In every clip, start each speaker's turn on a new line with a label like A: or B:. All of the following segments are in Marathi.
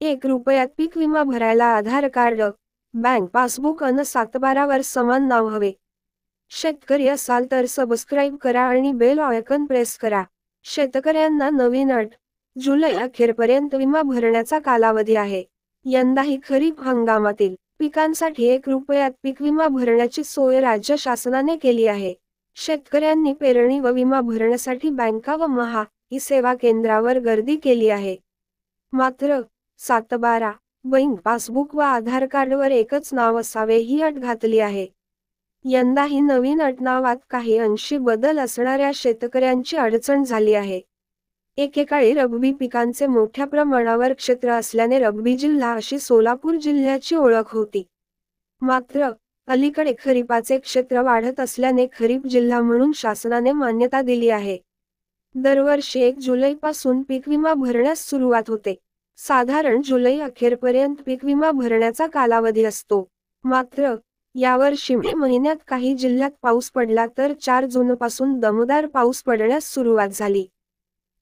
A: ₹1 पीक विमा भरायला आधार कार्ड, बँक पासबुक अन 7/12 वर समान नाव हवे. शेतकरी असाल तर सबस्क्राईब करा आणि बेल आयकॉन प्रेस करा. शेतकऱ्यांना नवीन अट. जुलै अखेरपर्यंत विमा भरण्याचा कालावधी आहे. यंदाही खरीप हंगामातील पिकांसाठी ₹1 पीक विमा भरण्याची सोय राज्य शासनाने केली आहे. शेतकऱ्यांनी पेरणी व विमा भरण्यासाठी बँका व महा ई सेवा केंद्रावर गर्दी केली आहे. मात्र 7/12 बँक पासबुक व आधार कार्डवर एकच नाव असावे ही अट घातली आहे. यंदा ही नवीन अट नावात काही अंशी बदल असणाऱ्या शेतकऱ्यांची अडचण झाली आहे. एकेकाळी रब्बी पिकांचे मोठ्या प्रमाणावर क्षेत्र असल्याने रब्बी जिल्हा अशी सोलापूर जिल्ह्याची ओळख होती. मात्र अलीकडे खरीपाचे क्षेत्र वाढत असल्याने खरीप जिल्हा म्हणून शासनाने मान्यता दिली आहे. दरवर्षी 1 जुलैपासून पीक विमा भरण्यास सुरुवात होते. साधारण जुलै अखेरपर्यंत पीक विमा भरण्याचा कालावधी असतो. मात्र यावर्षी मे महिन्यात काही जिल्ह्यात पाऊस पडला तर 4 जूनपासून दमदार पाऊस पडण्यास सुरुवात झाली.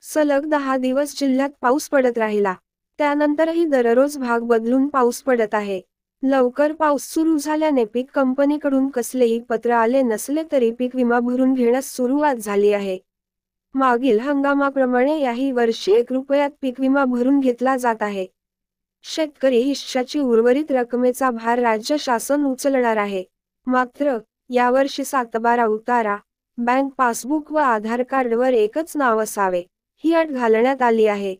A: सलग 10 दिवस जिल्ह्यात पाऊस पडत राहिला. त्यानंतरही दररोज भाग बदलून पाऊस पडत आहे. लवकर पाऊस सुरू झाल्याने पीक कंपनीकडून कसलेही पत्र आले नसले तरी पीक विमा भरून घेण्यास सुरुवात झाली आहे. मागील हंगामाप्रमाणे याही वर्षी ₹1 पीक विमा भरून घेतला जात आहे. शेतकरी हिश्श्याची उर्वरित रकमेचा भार राज्य शासन उचलणार आहे. मात्र यावर्षी 7/12 उतारा, बँक पासबुक व आधार कार्डवर एकच नाव असावे ही अट घालण्यात आली आहे.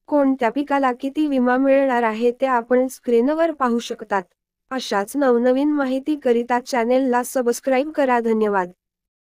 A: कोणत्या पिकाला किती विमा मिळणार आहे ते आपण स्क्रीनवर पाहू शकतात. अशाच नवनवीन माहिती करिता चॅनेलला सबस्क्राईब करा. धन्यवाद.